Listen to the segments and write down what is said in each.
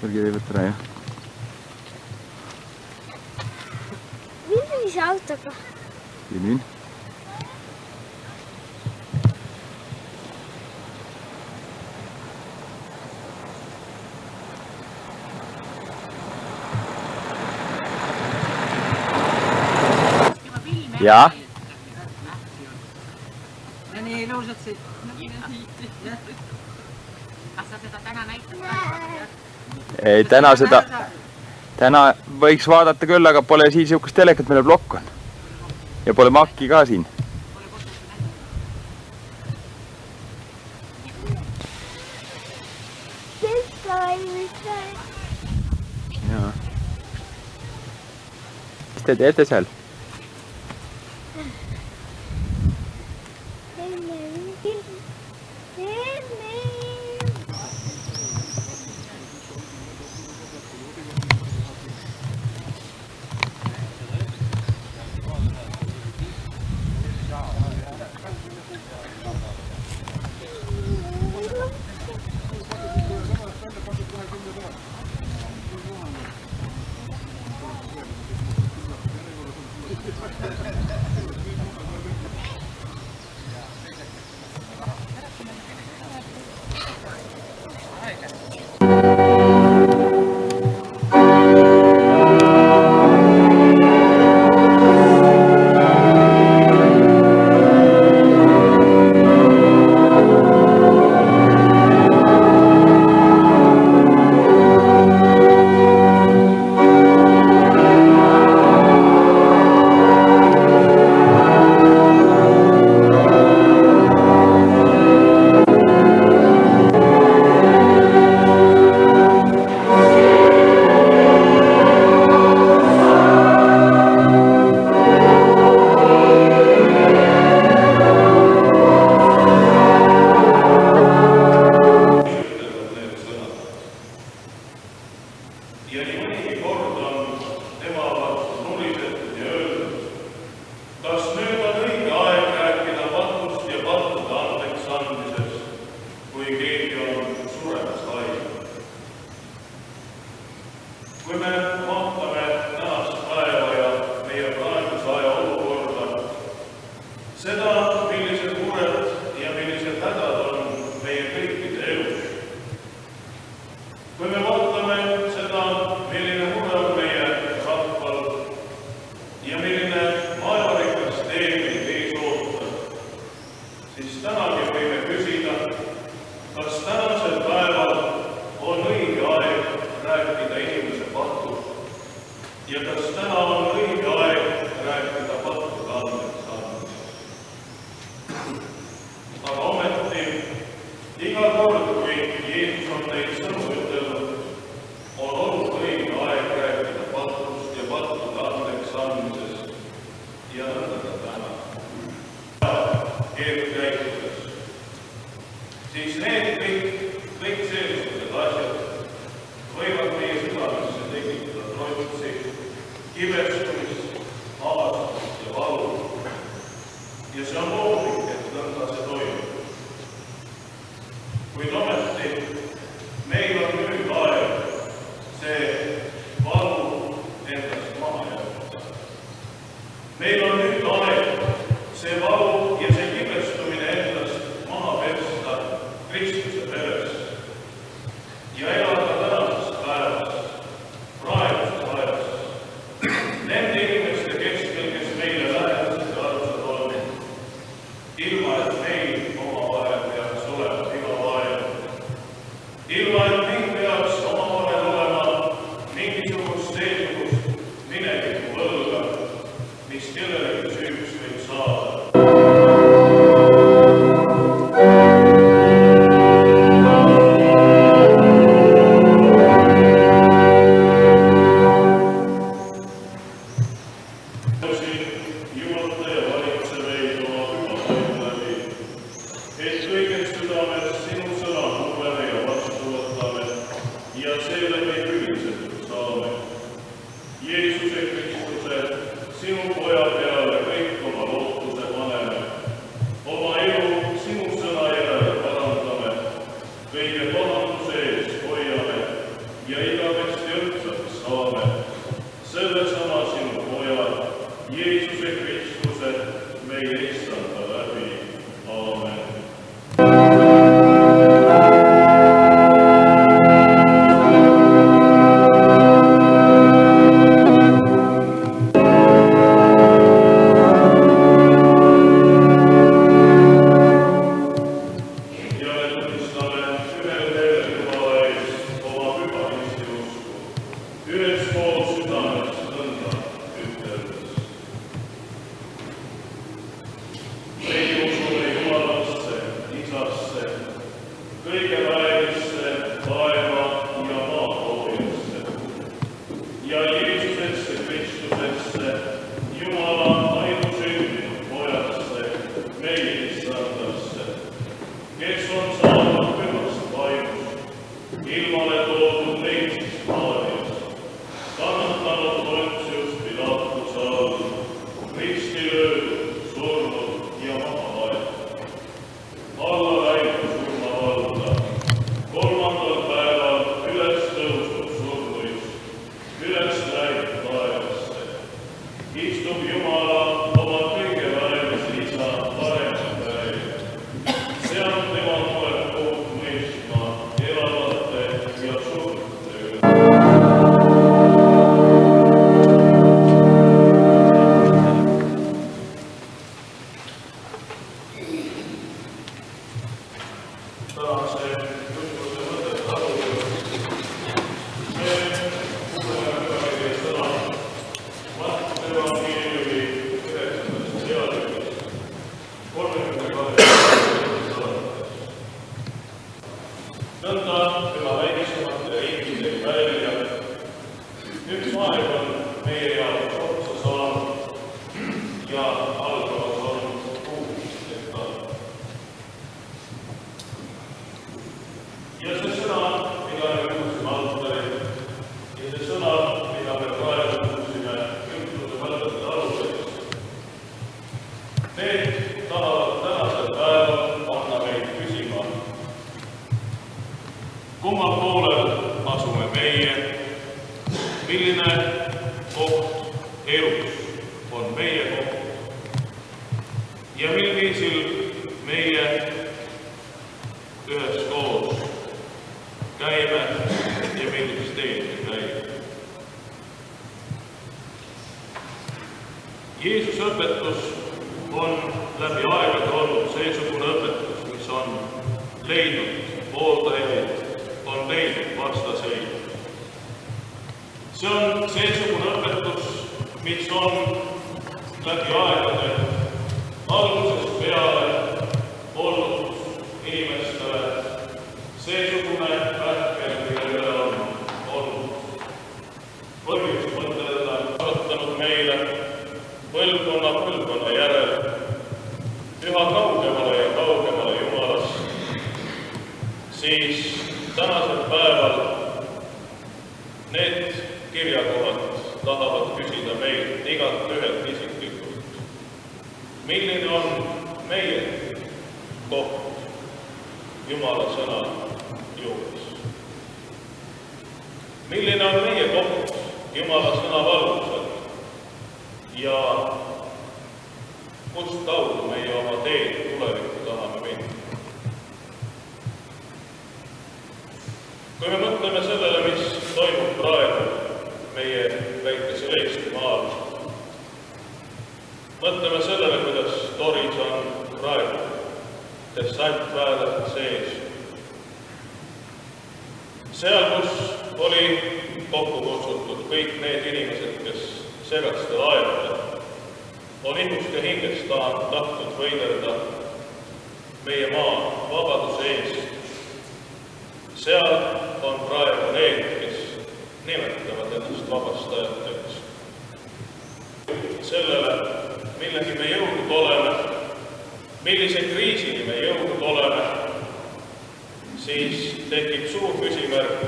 Perché devi trarre? Vieni in auto qua. Vieni. Ja. Ja niin, nouset sitten. Kas sa seda täna näitad? Ei, täna võiks vaadata küll, aga pole siin siukest telekat, mille plokk on. Ja pole makki ka siin. Jaa. Mis te teete seal? Need tahavad tänasel päeval panna meid küsima, kummal poolel asume meie, milline koht elus on meie koht ja mil viisil meie üheskoos käime ja millist teed me käime. Jeesuse õpetus on läbi aegade olnud seesugune õpetus, mis on leidnud pooldajaid, on leidnud vastaseid. See on seesugune õpetus, mis on läbi aegade algusest peale olnud inimestele seesugune vähkel, mille üle on olnud põhjust mõtelda, kasvatanud meile põlvkonna järel üha kaugemale ja kaugemale Jumalast, siis tänasel päeval need kirjakohad tahavad küsida meilt igat ühelt isiklikult. Milline on meie koht Jumala sõna juures? Milline on meie koht Jumala sõna valgusel ja kust kaudu meie oma teed tulevikku tahame minna? Kui me mõtleme sellele, mis toimub praegu meie väikesel Eestimaal, mõtleme sellele, kuidas Toris on praegu dessantväelased sees. Seal, kus oli kokku kutsutud kõik need inimesed, kes segastel aegadel on ihust ja hingest tahtnud võidelda meie maa vabaduse eest. Seal on praegu need, kes nimetavad ennast vabastajateks. Sellele, millegi me jõudnud oleme, millise kriisini me jõudnud oleme, siis tekib suur küsimärk,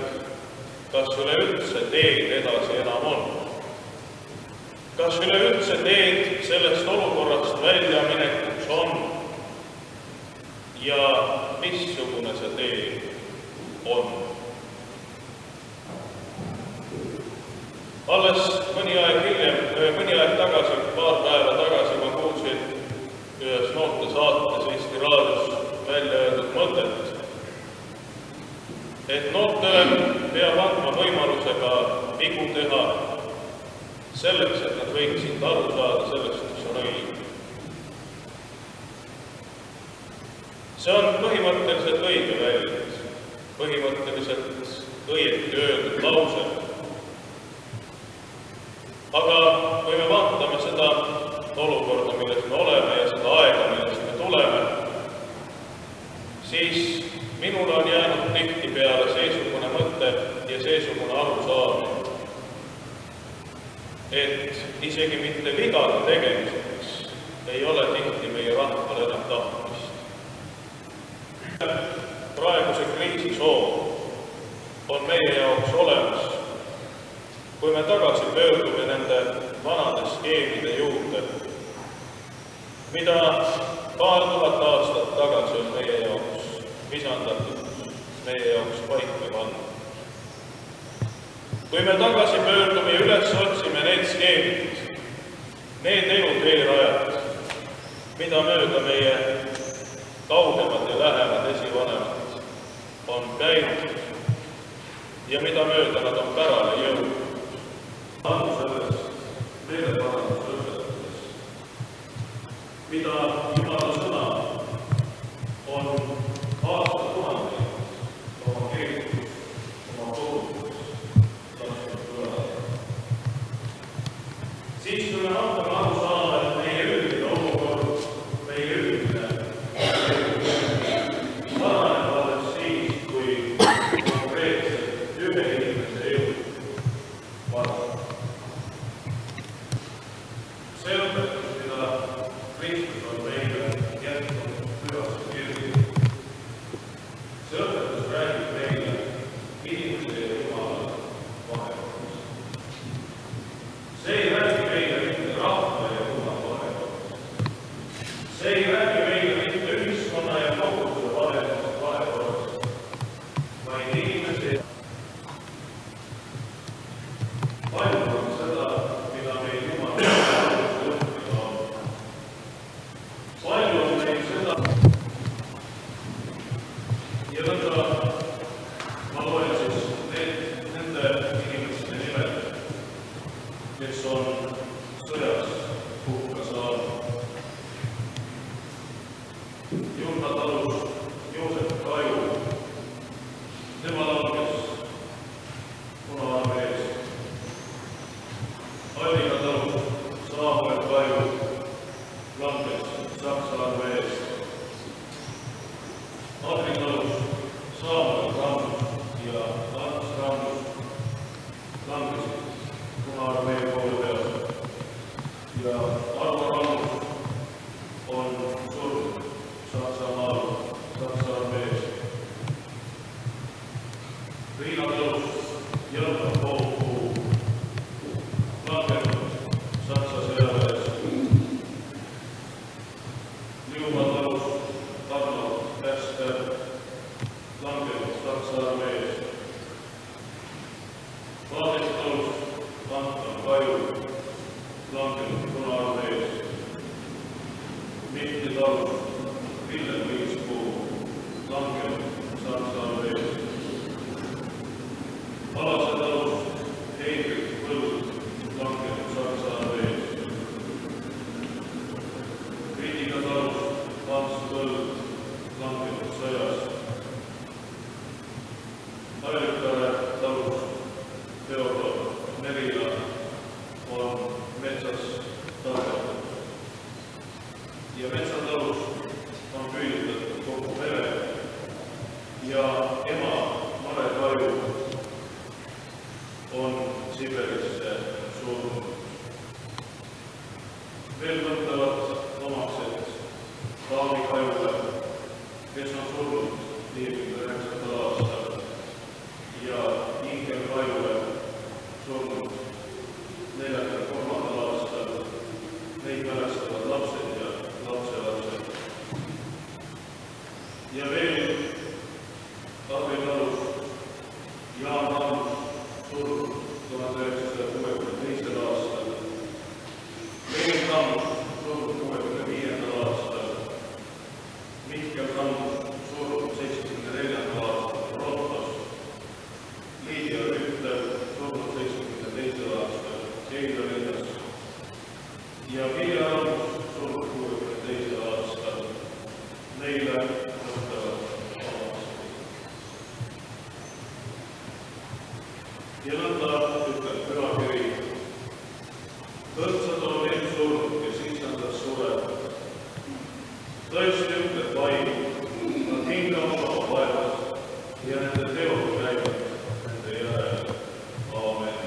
kas üleüldse teed edasi enam on. Kas üleüldse teed sellest olukorrast väljaminekuks on ja missugune see tee on? Alles mõni aeg tagasi, paar päeva tagasi ma kuulsin ühes noortesaates Eesti Raadios välja öeldud mõtet, et noortele peab andma võimaluse ka vigu teha selleks, et nad võiksid aru saada sellest, mis on õige. See on põhimõtteliselt õige väljend, põhimõtteliselt õieti öeldud lause. Aga kui me vaatame seda olukorda, milles me oleme ja seda aega, millest me tuleme, siis minule on jäänud tihtipeale seesugune mõte ja seesugune arusaamine, et isegi mitte vigade tegemiseks ei ole tihti meie rahval enam tahtmist. Praeguse kriisi soov on meie jaoks olemas, kui me tagasi pöördume nende vanade skeemide juurde, mida paar tuhat aastat tagasi on meie jaoks visandatud, meie jaoks paika pandud. Kui me tagasi pöördume ja üles otsime need skeemid, need eluteerajad, mida mööda meie kaugemad ja lähemad esivanemad on käinud ja mida mööda nad on pärale jõudnud. Selles meeleparandusõpetuses, mida Jumala sõna on aastatuhandeid oma kirikus, oma kodudes lasknud kõlada. Siis kui me hakkame aru saama, et meie üldine olukord, meie üldine paraneb alles siis, kui konkreetselt ühe inimese elu paraneb. See õpetus, mida Kristus on meile jätnud pühas kirjas. See õpetus räägib meile inimese ja Jumala vahekorrast. See ei räägi meile mitte rahva ja Jumala vahekorrast. See ei räägi meile mitte ühiskonna ja koguduse vahelisest vahekorrast, vaid inimese vajutama seda, mida meil Jumal õppida on. Palju on meil seda ja nõnda ma loen siis nende inimeste nimed, kes on sõjas hukka saanud. Jurna talus Joosep Kaju, tema langes Punaarmee eest. Allina talus Saamuel Kaju langes Saksa armee eest. Adri talus Saamuel Randus ja Ants Randus langesid Punaarmee poole peale ja Arvo Randus on surnud Saksamaal Saksa armees. Riina talus Jalka Poopuu langenud Saksa sõjaväes. Liumaa talus Tarmo Käster langenud Saksa armees. Paadis talus Anton Kaju langenud Punaarmees. Mihkli talus Villem Viispuu langenud Saksa armees. Alase talus Heidrik Põld langenud Saksa armees. Viidika talus Hans Põld langenud sõjas. Allikare talus Theodor Merila on metsas tapetud. Ja metsatalus on püüditatud kogu pere ja ema Mare Kaju on Siberisse surnud. Veel võtavad omaksed Taavi Kajule, kes on surnud 59. aastal ja Ingel Kajule surnud 43. aastal. Neid mälestavad lapsed ja lapselapsed. Ja veel Tarvi talus Jaan Randus surnud 1962. aastal. Lenin Randus surnud 65. aastal. Mihkel Randus surnud 74. aastal Torontos. Liidia Rüütel surnud 72. aastal Keila-Linnas. Ja Piia Randus surnud 62. aastal. Neile mõtlevad omaksed. Ja nõnda ütleb pühakiri. Kõrtsad on need surnud, kes istandas surevad. Tõesti ütleb vaim, nad hingavad oma vaevas ja nende teod käivad nende järel. Aamen.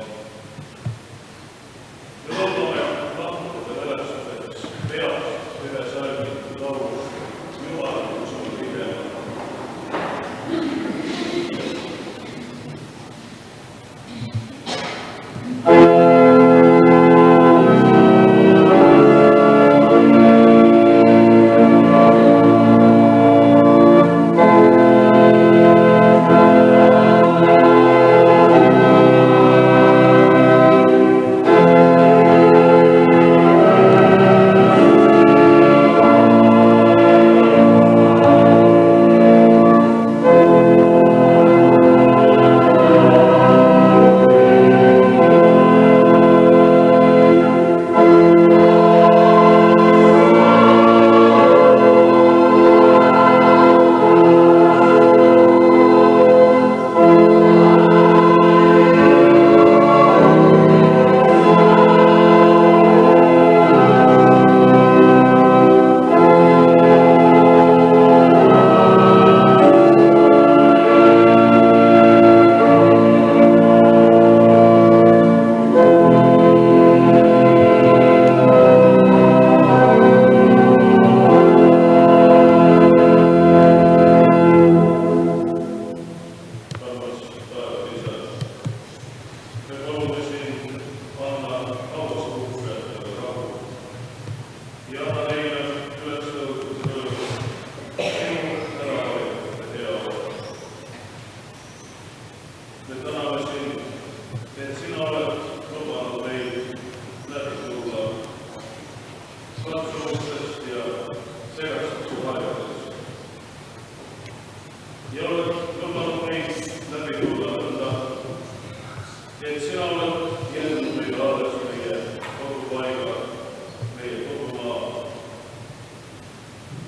Ja loodame lahkude mälestuseks peast ühe salmi laulus Jumal sul pidema.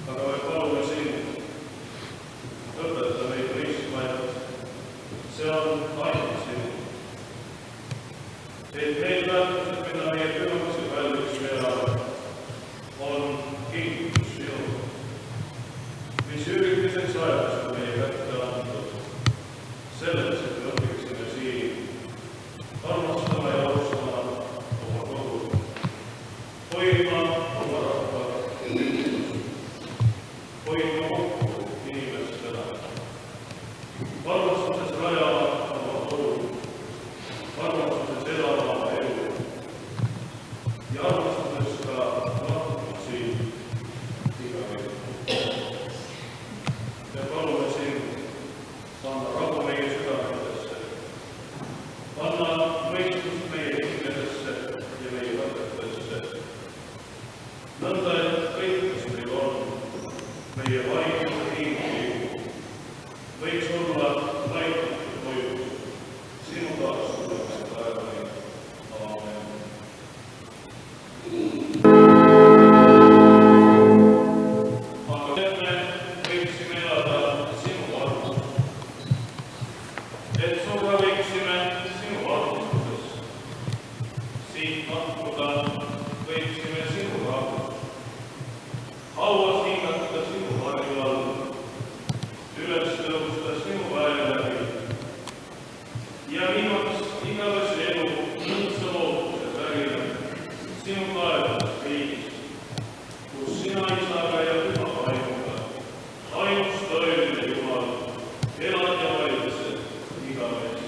aga me palume sind, õpeta meid mõistma, et see on ainult sinu. Et need väärtused, mida meie pühaksid väljuks peale, on kingitus sinu, mis üritiseks ajaks on meie kätte antud, selleks, et me õpiksime siin armastama ja austama oma kodu, hoidma oma rahva ühistust, hoidma kokku inimestena, armastuses rajama oma kodu, armastuses elama oma elu ja armastuses ka lahkuma siin igavesti. Me palume sind anda rahu meie südametesse, anna mõistust meie hingedesse ja meie mõtetesse, nõnda, et kõik, mis meil on, meie vaimse hingi, võiks olla laitatud mõjus sinu taastumise päevani. Aamen. Aga et me võiksime elada sinu armuses, et suga võiksime sinu armuses, siit lahkuda võiksime sinu rahvust, hauas hingata sinu varju all, üles tõusta sinu väe läbi ja viimaks igavese elu nõndsa lootuse pärina sinu taevas riigis, kus sina isaga ja püha vaimuga, ainus tõeline Jumal, elad ja valitsed igavesti.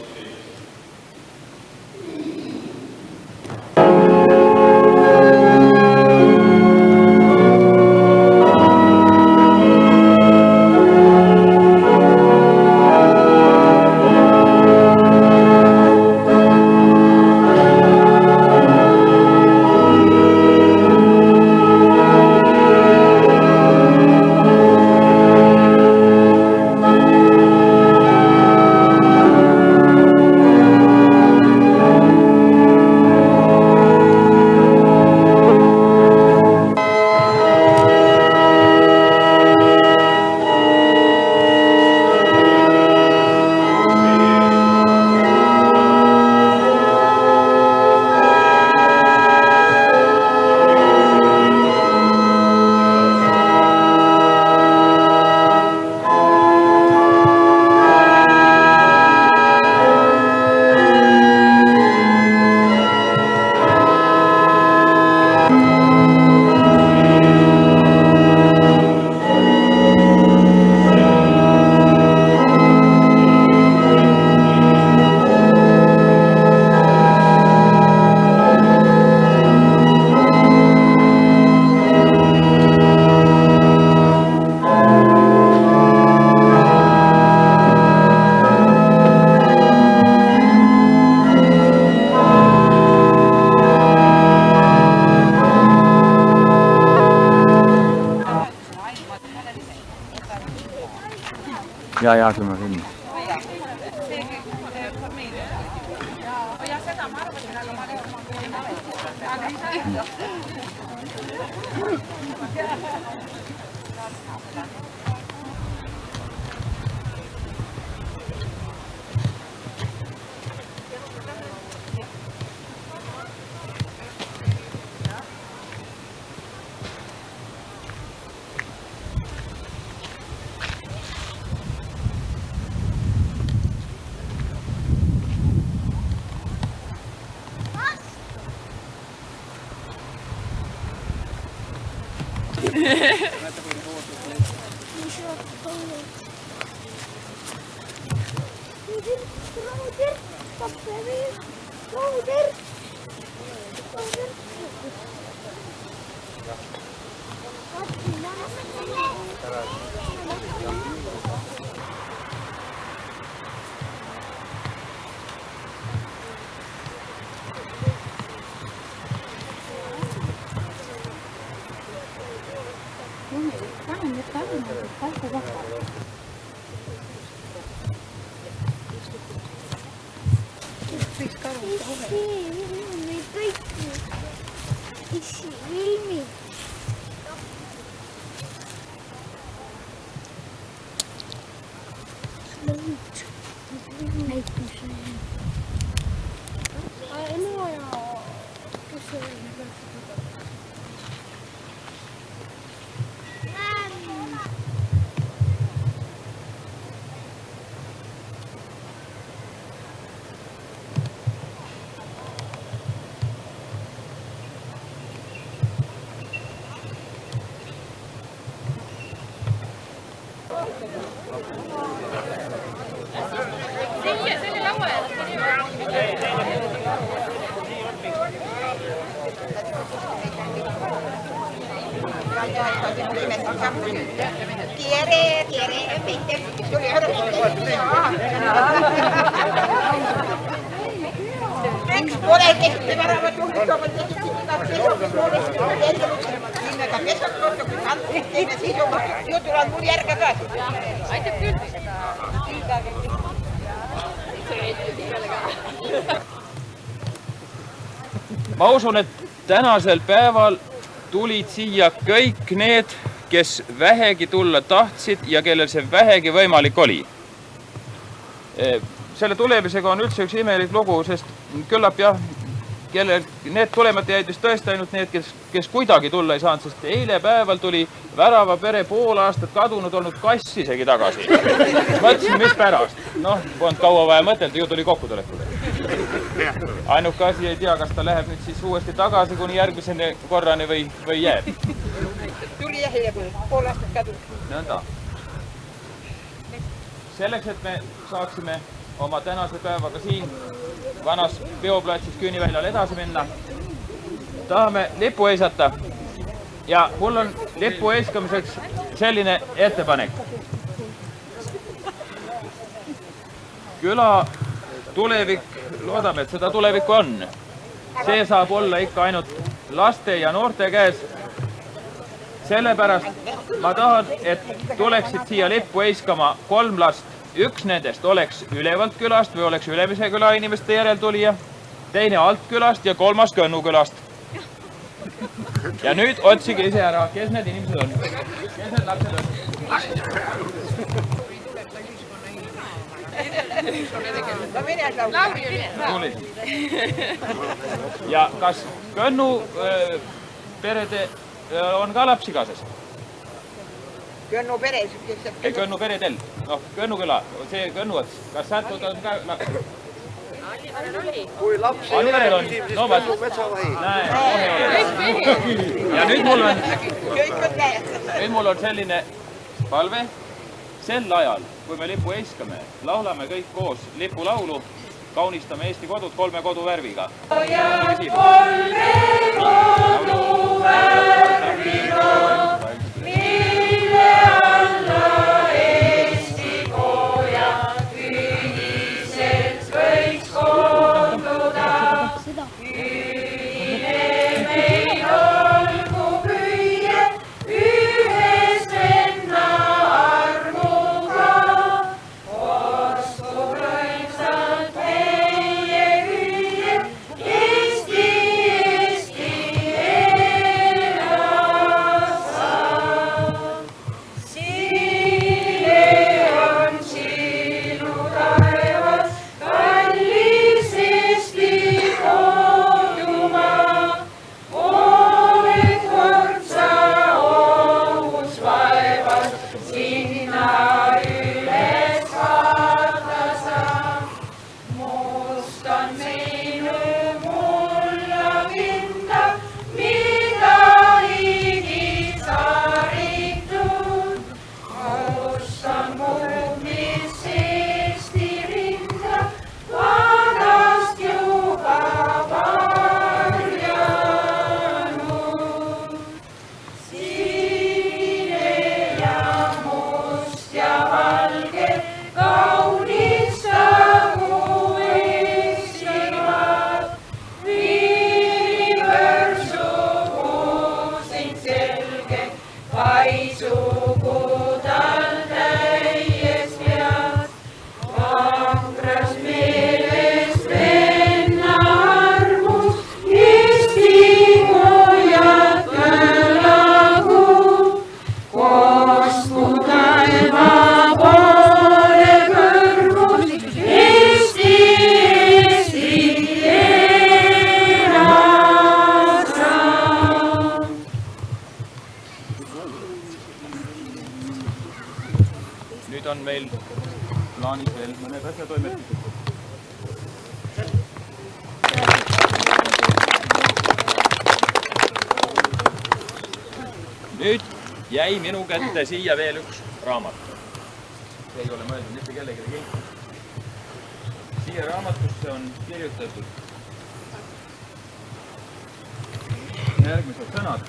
Ja, kyllä mä sinne. Miksi puoleen tehty varavat juhlituomat tekittiin kaksi puolesta sinne pesakkosta, kun kantettiin ja siis on jutulan mun järkä päästä. Aitab küll. Ma usun, et tänasel päeval tulid siia kõik need, kes vähegi tulla tahtsid ja kellel see vähegi võimalik oli. Selle tulemisega on üldse üks imelik lugu, sest küllap jah, need tulemata jäid vist tõesti ainult need, kes kuidagi tulla ei saanud, sest eile päeval tuli Värava pere pool aastat kadunud olnud kass isegi tagasi. Mõtlesin, mis pärast. Noh, polnud kaua vaja mõtelda, ju tuli kokkutulekule. Ainuke asi ei tea, kas ta läheb nüüd siis uuesti tagasi kuni järgmiseni korrani või jääb. Tuli jah eile pool aastat kadunud. Nõnda. Selleks, et me saaksime oma tänase päevaga siin vanas peoplatsis Küüniväljal edasi minna, tahame lipu eisata ja mul on lipu eiskamiseks selline ettepanek. Küla tulevik, loodame, et seda tulevikku on. See saab olla ikka ainult laste ja noorte käes. Sellepärast ma tahan, et tuleksid siia lippu eiskama 3 last. Üks nendest oleks ülevalt külast või oleks Ülemise küla inimeste järeltulija, teine alt külast ja 3. Kõnnu külast. Ja nüüd otsige ise ära, kes need inimesed on. Kes need lapsed on? Ja kas Kõnnu perede on ka lapsi kaasas? Kõnnu peres. Ei, Kõnnu peredel. Noh, Kõnnu küla, see Kõnnu ots. Kas sättud on ka lapsi? Kui lapsi ei ole, küsib, siis Kõnnu metsavahi. Ja nüüd mul on selline palve. Sel ajal, kui me lipu eiskame, laulame kõik koos lipulaulu, kaunistame Eesti kodud 3 koduvärviga. Nüüd on meil plaanis veel mõned asjatoimetused. Nüüd jäi minu kätte siia veel üks raamat. See ei ole mõeldud mitte kellegi kinki. Siia raamatusse on kirjutatud järgmised sõnad.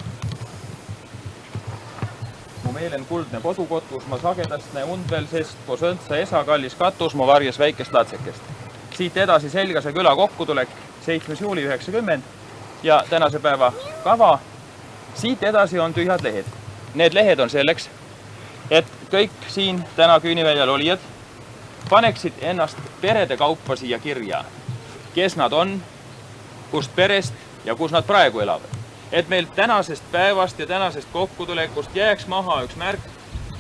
Mu meelen kuldne kodukotus, ma sagedastne undvel sest, po sõntsa esa kallis katus, mu varjas väikest latsekest. Siit edasi Selgase küla kokkutulek 7. juuli 90 ja tänase päeva kava. Siit edasi on tühjad lehed. Need lehed on selleks, et kõik siin täna Küüniväljal olijad paneksid ennast perede kaupa siia kirja. Kes nad on, kust perest ja kus nad praegu elavad. Et meil tänasest päevast ja tänasest kokkutulekust jääks maha üks märk,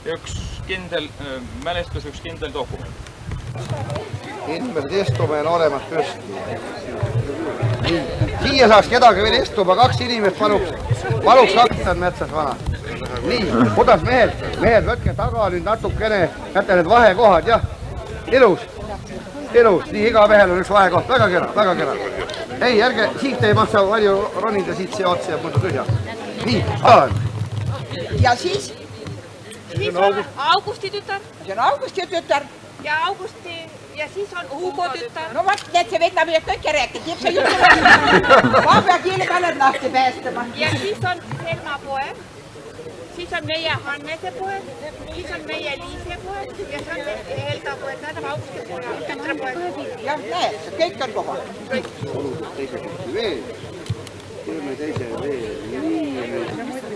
üks kindel mälestus, üks kindel dokument. Inimesed istume on olemas püsti. Siia saaks kedagi veel istuma, 2 inimest paluks 2 metsas vana. Nii, kuidas mehed, võtke taga nüüd natukene, näete need vahekohad, jah. Ilus, nii iga mehel on üks vahekoht, väga kera. Ei, ärge, siit ei maksa palju ronida, siit see ots jääb muidu tühja. Nii, alan. Ja siis? Siis on Augusti tütar. See on Augusti tütar. Ja Augusti ja siis on Hugo tütar. No vot, need see võtab meile kõike rääkida, tiip see jutu. Ma pea kiili peale lahti päästama. Ja siis on Selma poeg. Siis on meie Hannese poeg. Siis on meie Liise poeg. Ja siis on Helga poeg. Nad on Augusti poeg. Tütra poeg. Ja näed, kõik on kohal.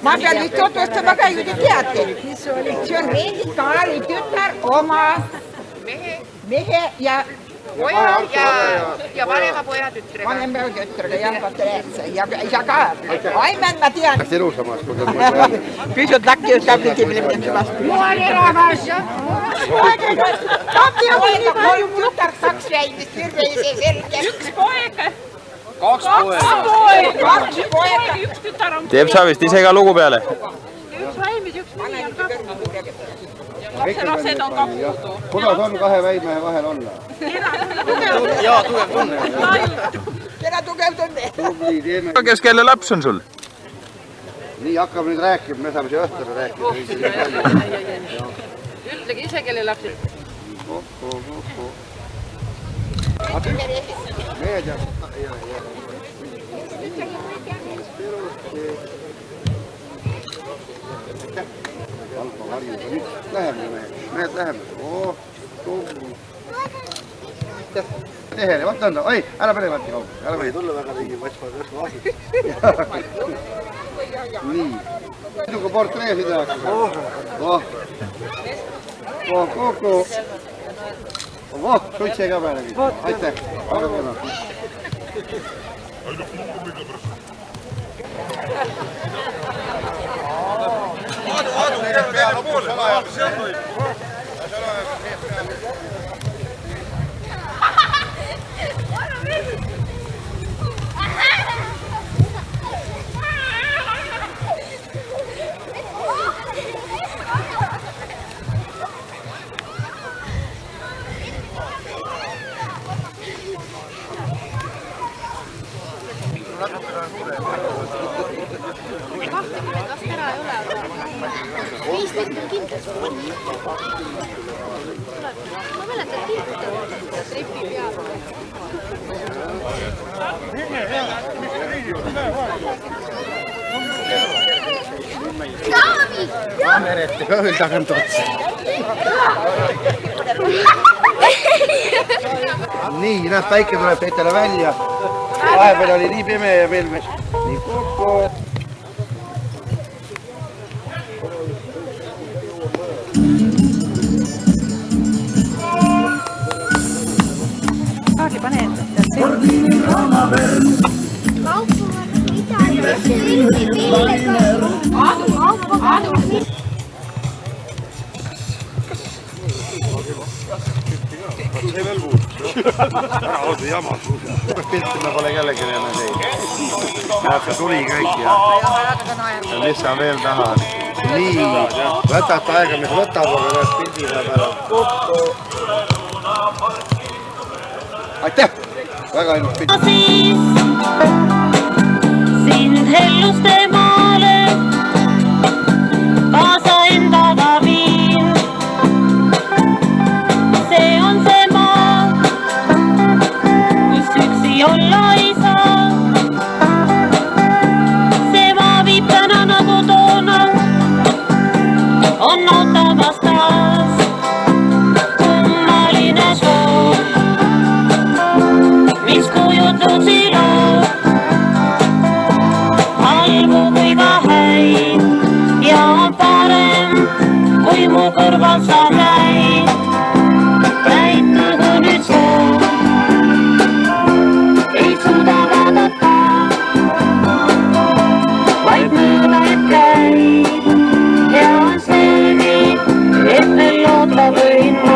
Ma pean nüüd tutvustama ka ju te teate. See on Reedi Kaari tütar oma mehe ja vanema poja tütrega. vanema tütrega Jan-Pater Äärtsa ja ka Aimen ma tean. Kas ilusamas? Pisut lakki tabliti minnes vastu. Mua on eramas. Tappi on nii palju tütar, 2 väimist, virveise selge. Üks poeg. 2 poega. Üks tütar on Teeb sa vist ise ka lugu peale? üks väimis, üks mehi on ka puudu. Lapsed on ka puudu. Kuidas on 2 väimehe vahel olla? Jaa, tugev tunne. Kena tugev tunne. Tubli, teeme. Kes kelle laps on sul? Nii hakkab nüüd rääkima, me saame see õhtule rääkida. Ütlegi ise, kelle lapsed. Mehed ja... Läheme mehed, läheme. Tehele, vaata anda. Oi, ära pane vaati kaudu. Ära pane. Tulla väga ligi, võtsma vastu. Nii. Sinuga portreesi tehakse. Koko. Suitse ka peale. Aitäh. Väga tänu. Aadu, peale poole. Kas ära ei ole, aga 5 on kindlasti. Ma mäletan, et trepi peal. Kaamerette ka veel tagant otsa. Nii, näed, päike tuleb teitele välja. Vahepeal oli nii pime ja veel nii kokku. Saagi pane enda. Ära oldu jama. Pilti me pole kellegi enne teinud. Näed, see tuli kõik ja mis sa veel tahad. nii, võtate aega, mis võtab, aga näed pildi saab ära kokku. Aitäh! Väga ainult pilt. Sind helluste maale kaasa endaga viin. See on see maa, kus üksi olla ei saa. See maa viib täna nagu toona, on ootamas taas kummaline soov, mis kujutusi loob. Halbu kui ka häid ja on parem, kui mu kõrval sa käid. Täitugu nüüd soov, ei suuda vaadata, vaid mööda et käid. Ja on seegi, et veel loota võin ma.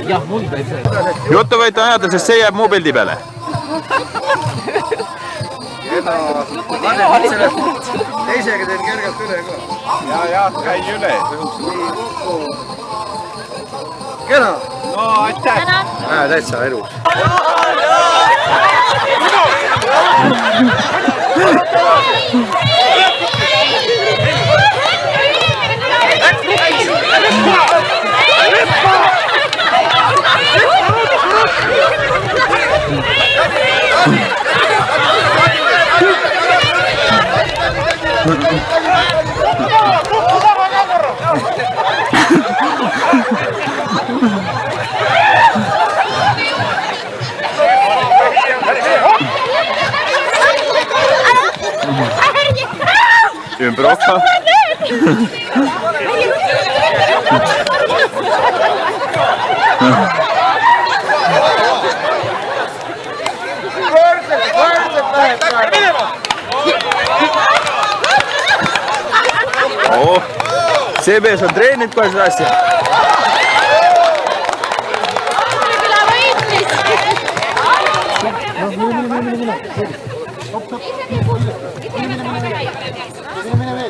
jah, mul käib see. Juttu võite ajada, sest see jääb mu pildi peale. teisega teen kergelt üle ka. Ja, käi üle. Kena. No, aitäh. Täitsa elus. Ümber oksa. See mees on treeninud kohe seda asja. Mine veel.